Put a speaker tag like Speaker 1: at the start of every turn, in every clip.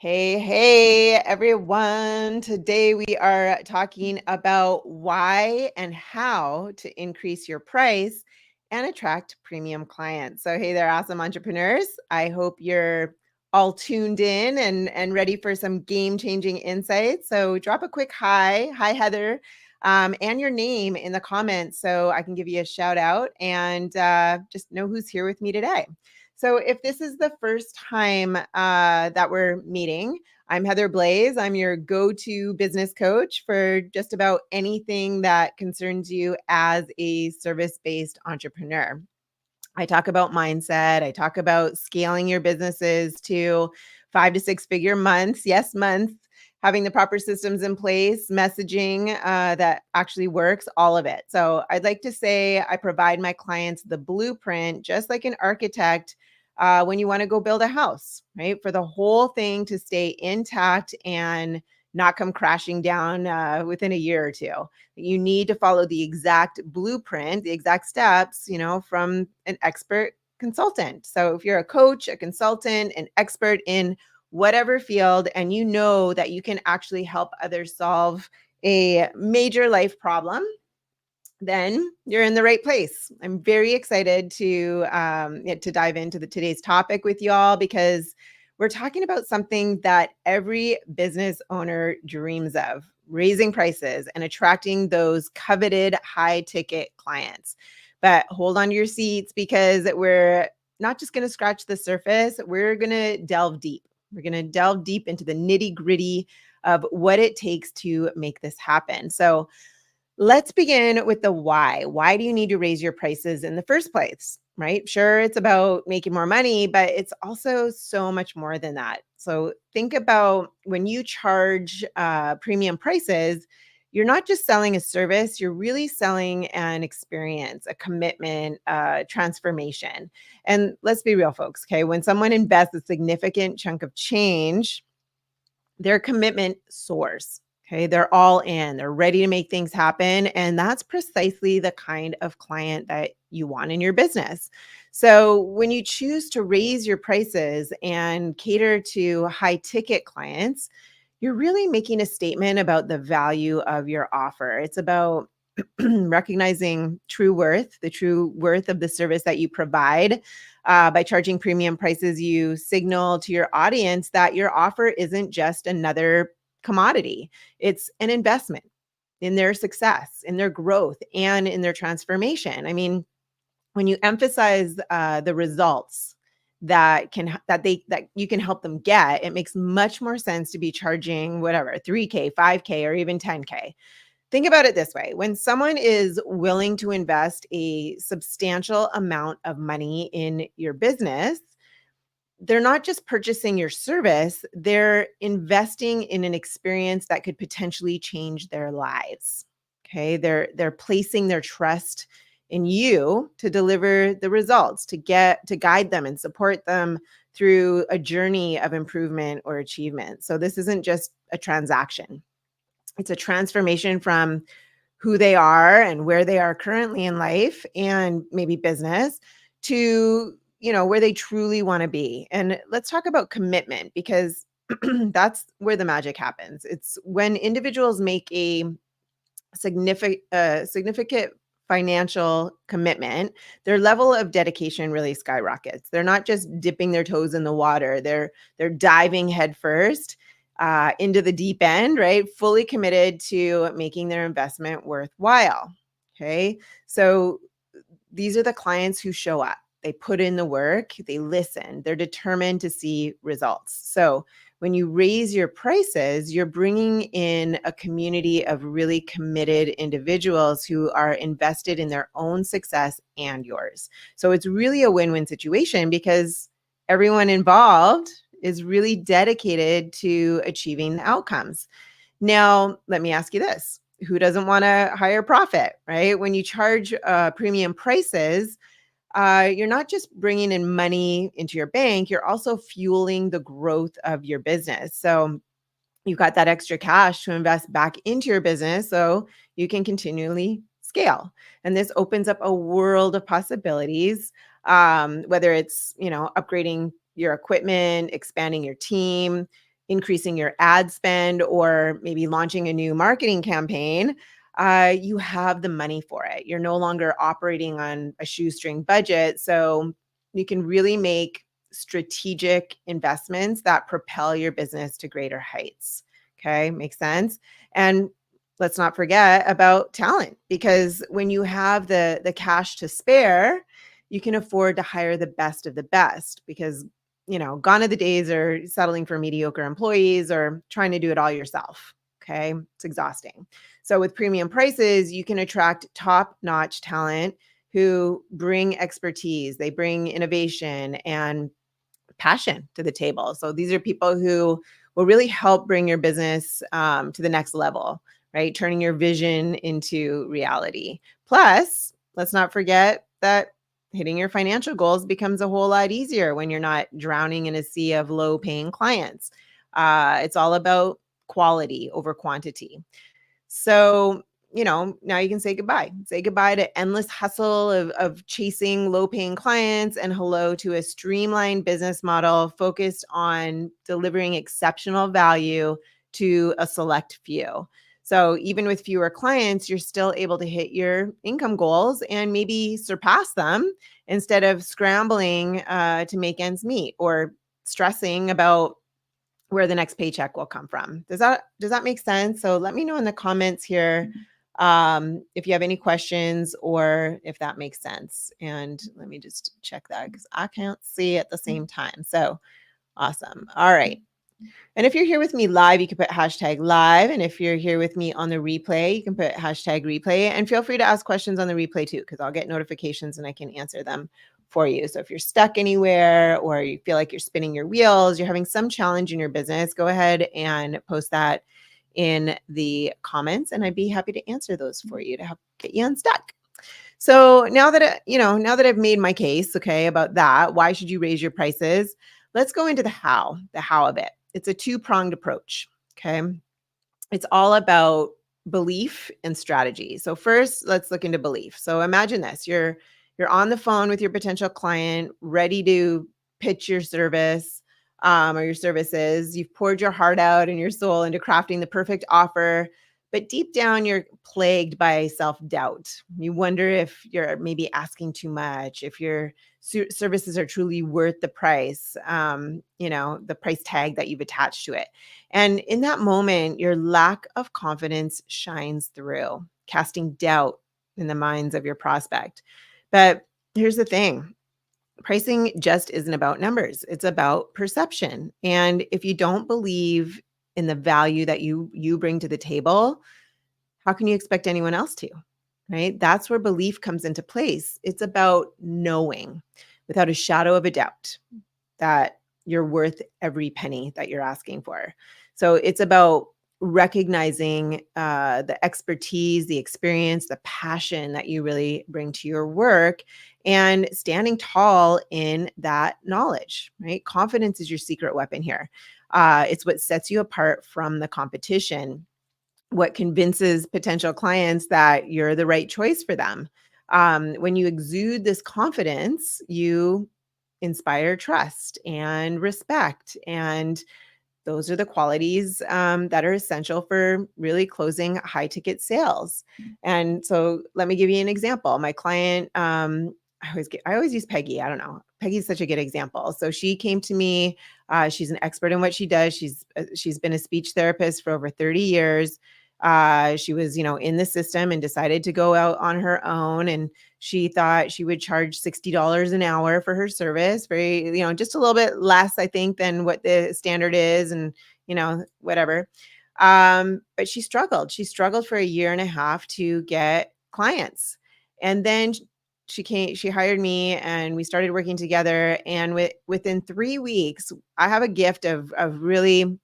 Speaker 1: Hey, everyone. Today we are talking about why and how to increase your price and attract premium clients. So, hey there, awesome entrepreneurs. I hope you're all tuned in and ready for some game-changing insights. So, drop a quick hi, Heather, and your name in the comments so I can give you a shout out and just know who's here with me today. So if this is the first time that we're meeting, I'm Heather Blaze. I'm your go-to business coach for just about anything that concerns you as a service-based entrepreneur. I talk about mindset. I talk about scaling your businesses to 5 to 6 figure months. Yes, months. Having the proper systems in place, messaging that actually works, all of it. So I'd like to say I provide my clients the blueprint, just like an architect when you want to go build a house, right? For the whole thing to stay intact and not come crashing down within a year or two. You need to follow the exact blueprint, the exact steps, from an expert consultant. So if you're a coach, a consultant, an expert in whatever field, and you know that you can actually help others solve a major life problem, then you're in the right place. I'm very excited to dive into today's topic with y'all because we're talking about something that every business owner dreams of: raising prices and attracting those coveted high ticket clients. But hold on to your seats because we're not just going to scratch the surface, we're going to delve deep. We're going to delve deep into the nitty gritty of what it takes to make this happen. So, let's begin with the why. Why do you need to raise your prices in the first place? Right? Sure, it's about making more money, but it's also so much more than that. So think about when you charge premium prices, you're not just selling a service, you're really selling an experience, a commitment, transformation. And let's be real, folks. Okay. When someone invests a significant chunk of change, their commitment soars. Okay. They're all in, they're ready to make things happen. And that's precisely the kind of client that you want in your business. So when you choose to raise your prices and cater to high ticket clients, you're really making a statement about the value of your offer. It's about recognizing the true worth of the service that you provide. By charging premium prices, you signal to your audience that your offer isn't just another commodity, it's an investment in their success, in their growth, and in their transformation. I mean, when you emphasize the results that you can help them get, it makes much more sense to be charging whatever 3K, 5K, or even 10K. Think about it this way: when someone is willing to invest a substantial amount of money in your business, they're not just purchasing your service, they're investing in an experience that could potentially change their lives. Okay? They're placing their trust in you to deliver the results, to guide them and support them through a journey of improvement or achievement. So this isn't just a transaction. It's a transformation from who they are and where they are currently in life and maybe business to, where they truly want to be. And let's talk about commitment because that's where the magic happens. It's when individuals make a significant financial commitment, their level of dedication really skyrockets. They're not just dipping their toes in the water. They're diving headfirst into the deep end, right? Fully committed to making their investment worthwhile. Okay. So these are the clients who show up. They put in the work, they listen, they're determined to see results. So when you raise your prices, you're bringing in a community of really committed individuals who are invested in their own success and yours. So it's really a win-win situation because everyone involved is really dedicated to achieving the outcomes. Now, let me ask you this: who doesn't want a higher profit, right? When you charge premium prices, you're not just bringing in money into your bank, you're also fueling the growth of your business. So you've got that extra cash to invest back into your business so you can continually scale. And this opens up a world of possibilities, whether it's, upgrading your equipment, expanding your team, increasing your ad spend or maybe launching a new marketing campaign, you have the money for it. You're no longer operating on a shoestring budget. So you can really make strategic investments that propel your business to greater heights. Okay, makes sense. And let's not forget about talent, because when you have the cash to spare, you can afford to hire the best of the best, because gone are the days are settling for mediocre employees or trying to do it all yourself. Okay, it's exhausting. So with premium prices, you can attract top-notch talent who bring expertise, they bring innovation and passion to the table. So these are people who will really help bring your business to the next level, right? Turning your vision into reality. Plus, let's not forget that hitting your financial goals becomes a whole lot easier when you're not drowning in a sea of low paying clients. It's all about quality over quantity. So, now you can say goodbye. Say goodbye to endless hustle of chasing low paying clients and hello to a streamlined business model focused on delivering exceptional value to a select few. So, even with fewer clients, you're still able to hit your income goals and maybe surpass them instead of scrambling to make ends meet or stressing about where the next paycheck will come from. Does that make sense? So let me know in the comments here if you have any questions or if that makes sense. And let me just check that because I can't see at the same time. So awesome. All right. And if you're here with me live, you can put hashtag live. And if you're here with me on the replay, you can put hashtag replay. And feel free to ask questions on the replay too, because I'll get notifications and I can answer them for you. So if you're stuck anywhere or you feel like you're spinning your wheels, you're having some challenge in your business, go ahead and post that in the comments. And I'd be happy to answer those for you to help get you unstuck. So now that, now that I've made my case, okay, about that, why should you raise your prices? Let's go into the how of it. It's a two-pronged approach, okay? It's all about belief and strategy. So first, let's look into belief. So imagine this. You're on the phone with your potential client, ready to pitch your service or your services. You've poured your heart out and your soul into crafting the perfect offer, but deep down, you're plagued by self-doubt. You wonder if you're maybe asking too much, if your services are truly worth the price, the price tag that you've attached to it. And in that moment, your lack of confidence shines through, casting doubt in the minds of your prospect. But here's the thing. Pricing just isn't about numbers. It's about perception. And if you don't believe in the value that you bring to the table, how can you expect anyone else to? Right? That's where belief comes into place. It's about knowing without a shadow of a doubt that you're worth every penny that you're asking for. So it's about recognizing the expertise, the experience, the passion that you really bring to your work and standing tall in that knowledge, right? Confidence is your secret weapon here. It's what sets you apart from the competition, what convinces potential clients that you're the right choice for them. When you exude this confidence, you inspire trust and respect. And those are the qualities that are essential for really closing high ticket sales. And so let me give you an example. My client, I always use Peggy. I don't know. Peggy's such a good example. So she came to me. She's an expert in what she does. She's been a speech therapist for over 30 years. She was, in the system and decided to go out on her own. And she thought she would charge $60 an hour for her service, very, just a little bit less, I think, than what the standard is and, whatever. But she struggled. She struggled for a year and a half to get clients. And then she hired me and we started working together. And within 3 weeks, I have a gift of really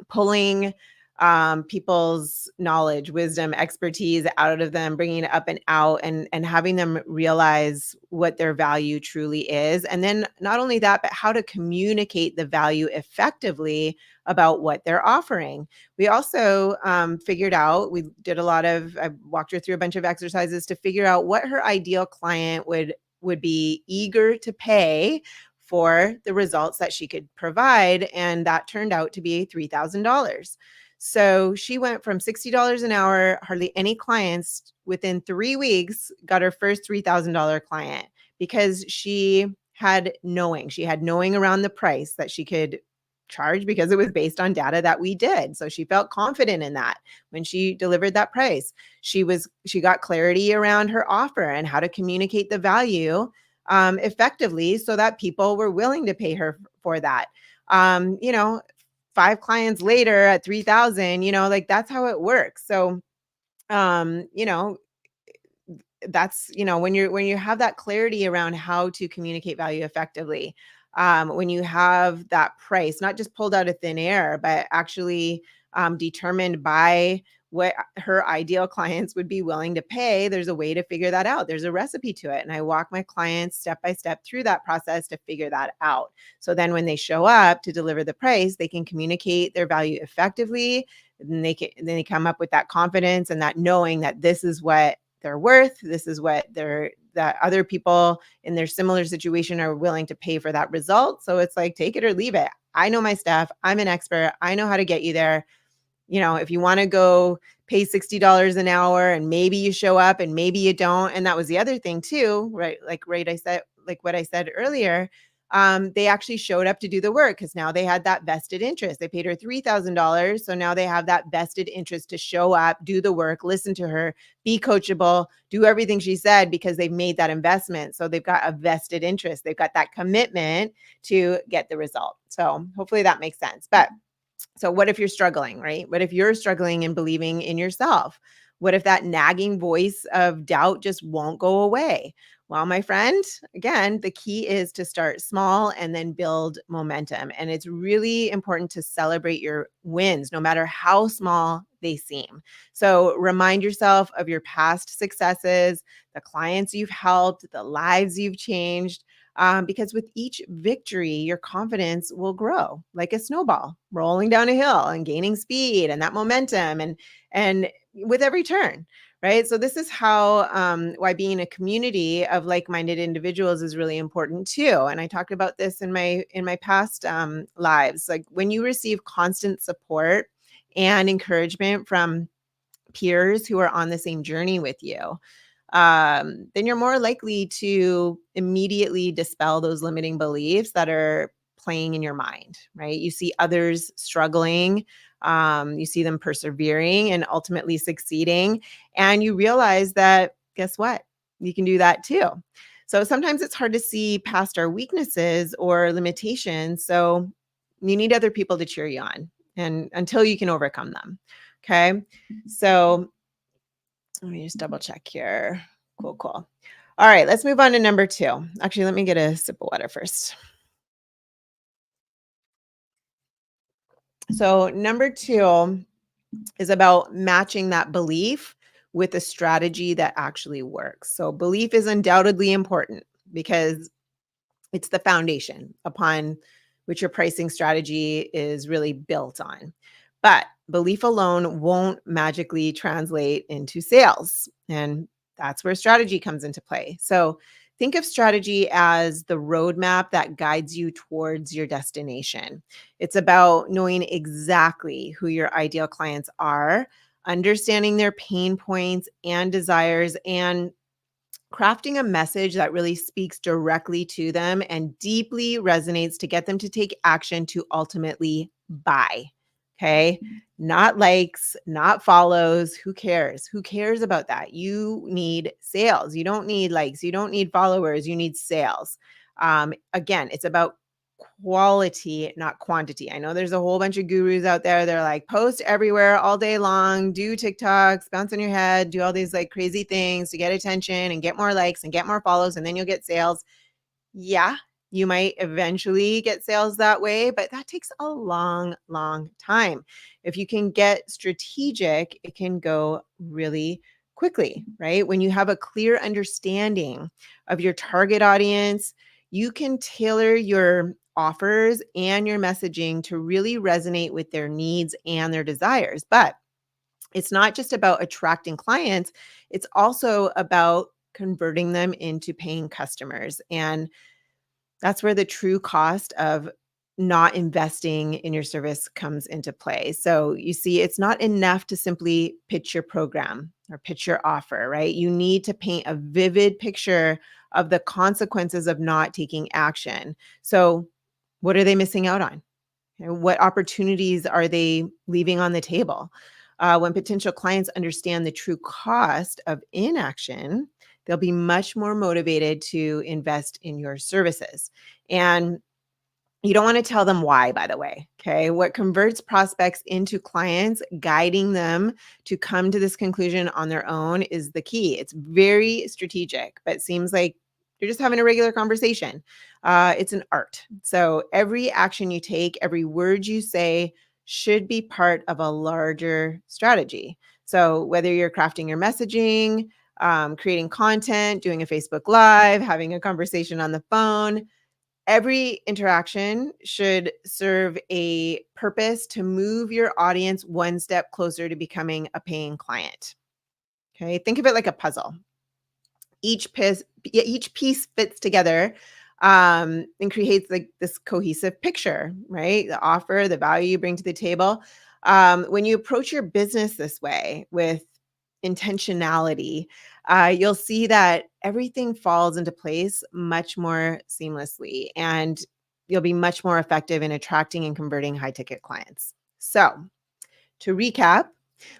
Speaker 1: pulling people's knowledge, wisdom, expertise out of them, bringing it up and out and having them realize what their value truly is. And then not only that, but how to communicate the value effectively about what they're offering. We also figured out, I walked her through a bunch of exercises to figure out what her ideal client would be eager to pay for the results that she could provide. And that turned out to be $3,000. So she went from $60 an hour, hardly any clients. Within 3 weeks, got her first $3,000 client because she had knowing around the price that she could charge because it was based on data that we did. So she felt confident in that when she delivered that price. She got clarity around her offer and how to communicate the value effectively so that people were willing to pay her for that. You know, 5 clients later at 3,000, like that's how it works. So, um, you know, that's when you have that clarity around how to communicate value effectively, when you have that price not just pulled out of thin air but actually determined by what her ideal clients would be willing to pay. There's a way to figure that out. There's a recipe to it, and I walk my clients step by step through that process to figure that out, so then when they show up to deliver the price, they can communicate their value effectively, and then they come up with that confidence and that knowing that this is what they're worth. This is what that other people in their similar situation are willing to pay for that result. So it's like, take it or leave it. I know my stuff. I'm an expert. I know how to get you there. If you want to go pay $60 an hour and maybe you show up and maybe you don't. And that was the other thing too, right? I said, like what I said earlier, they actually showed up to do the work because now they had that vested interest. They paid her $3,000. So now they have that vested interest to show up, do the work, listen to her, be coachable, do everything she said because they've made that investment. So they've got a vested interest. They've got that commitment to get the result. So hopefully that makes sense. But so what if you're struggling, right? What if you're struggling in believing in yourself? What if that nagging voice of doubt just won't go away? Well, my friend, again, the key is to start small and then build momentum. And it's really important to celebrate your wins, no matter how small they seem. So remind yourself of your past successes, the clients you've helped, the lives you've changed, because with each victory, your confidence will grow like a snowball rolling down a hill and gaining speed and that momentum and with every turn, right? So this is how why being a community of like-minded individuals is really important too. And I talked about this in my past lives. Like when you receive constant support and encouragement from peers who are on the same journey with you, then you're more likely to immediately dispel those limiting beliefs that are playing in your mind, right? You see others struggling, you see them persevering and ultimately succeeding, and you realize that, guess what? You can do that too. So sometimes it's hard to see past our weaknesses or limitations. So you need other people to cheer you on and until you can overcome them. Okay. So let me just double check here. Cool, cool. All right, let's move on to number 2. Actually, let me get a sip of water first. So, number 2 is about matching that belief with a strategy that actually works. So, belief is undoubtedly important because it's the foundation upon which your pricing strategy is really built on. But belief alone won't magically translate into sales. And that's where strategy comes into play. So think of strategy as the roadmap that guides you towards your destination. It's about knowing exactly who your ideal clients are, understanding their pain points and desires, and crafting a message that really speaks directly to them and deeply resonates to get them to take action to ultimately buy. Okay. Not likes, not follows. Who cares? Who cares about that? You need sales. You don't need likes. You don't need followers. You need sales. Again, it's about quality, not quantity. I know there's a whole bunch of gurus out there. They're like, post everywhere all day long, do TikToks, bounce on your head, do all these like crazy things to get attention and get more likes and get more follows, and then you'll get sales. Yeah, you might eventually get sales that way, but that takes a long, long time. If you can get strategic, it can go really quickly, right? When you have a clear understanding of your target audience, you can tailor your offers and your messaging to really resonate with their needs and their desires. But it's not just about attracting clients, it's also about converting them into paying customers. And That's where the true cost of not investing in your service comes into play. So you see, it's not enough to simply pitch your program or pitch your offer, right? You need to paint a vivid picture of the consequences of not taking action. So, what are they missing out on? What opportunities are they leaving on the table? When potential clients understand the true cost of inaction, they'll be much more motivated to invest in your services. And you don't want to tell them why, by the way. Okay. What converts prospects into clients, guiding them to come to this conclusion on their own is the key. It's very strategic, but it seems like you're just having a regular conversation. It's an art. So every action you take, every word you say should be part of a larger strategy. So whether you're crafting your messaging, creating content, doing a Facebook Live, having a conversation on the phone, every interaction should serve a purpose to move your audience one step closer to becoming a paying client. Okay. Think of it like a puzzle. Each piece fits together and creates like this cohesive picture, right? The offer, the value you bring to the table. When you approach your business this way with intentionality, you'll see that everything falls into place much more seamlessly, and you'll be much more effective in attracting and converting high ticket clients. So, to recap,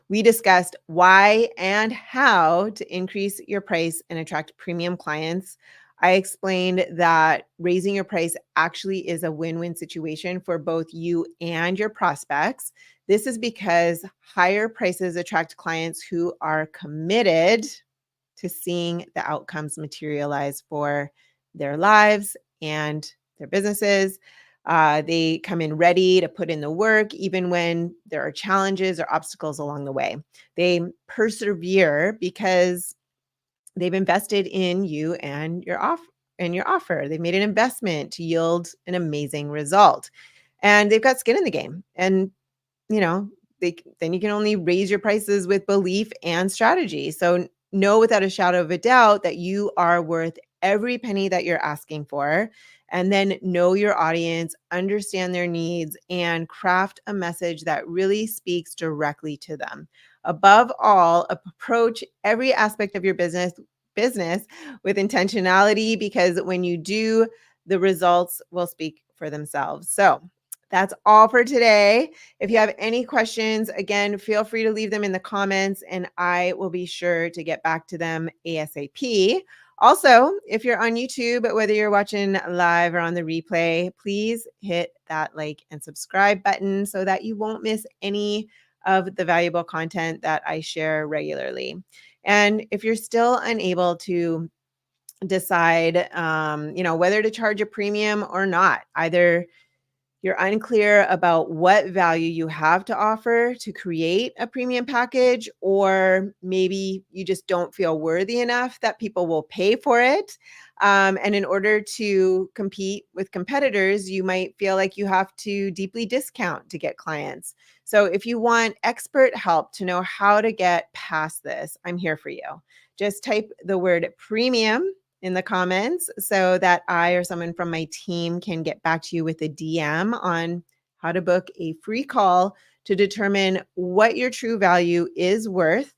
Speaker 1: we discussed why and how to increase your price and attract premium clients. I explained that raising your price actually is a win win situation for both you and your prospects. This is because higher prices attract clients who are committed to seeing the outcomes materialize for their lives and their businesses. They come in ready to put in the work, even when there are challenges or obstacles along the way. They persevere because they've invested in you and your offer. They've made an investment to yield an amazing result, and they've got skin in the game. And you know, then you can only raise your prices with belief and strategy. So know without a shadow of a doubt that you are worth every penny that you're asking for. And then know your audience, understand their needs, and craft a message that really speaks directly to them. Above all, approach every aspect of your business with intentionality, because when you do, the results will speak for themselves. So that's all for today. If you have any questions, again, feel free to leave them in the comments and I will be sure to get back to them ASAP. Also, if you're on YouTube, whether you're watching live or on the replay, please hit that like and subscribe button so that you won't miss any of the valuable content that I share regularly. And if you're still unable to decide, whether to charge a premium or not, either you're unclear about what value you have to offer to create a premium package, or maybe you just don't feel worthy enough that people will pay for it. And in order to compete with competitors, you might feel like you have to deeply discount to get clients. So if you want expert help to know how to get past this, I'm here for you. Just type the word premium in the comments so that I or someone from my team can get back to you with a DM on how to book a free call to determine what your true value is worth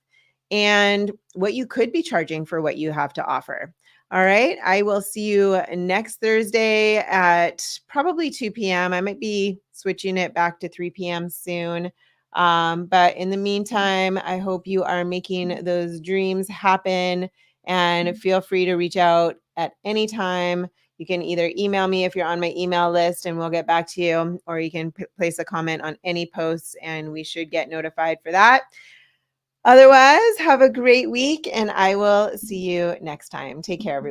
Speaker 1: and what you could be charging for what you have to offer. All right. I will see you next Thursday at probably 2 p.m. I might be switching it back to 3 p.m. soon. But in the meantime, I hope you are making those dreams happen, and feel free to reach out at any time. You can either email me if you're on my email list and we'll get back to you, or you can place a comment on any posts and we should get notified for that. Otherwise, have a great week and I will see you next time. Take care, everyone.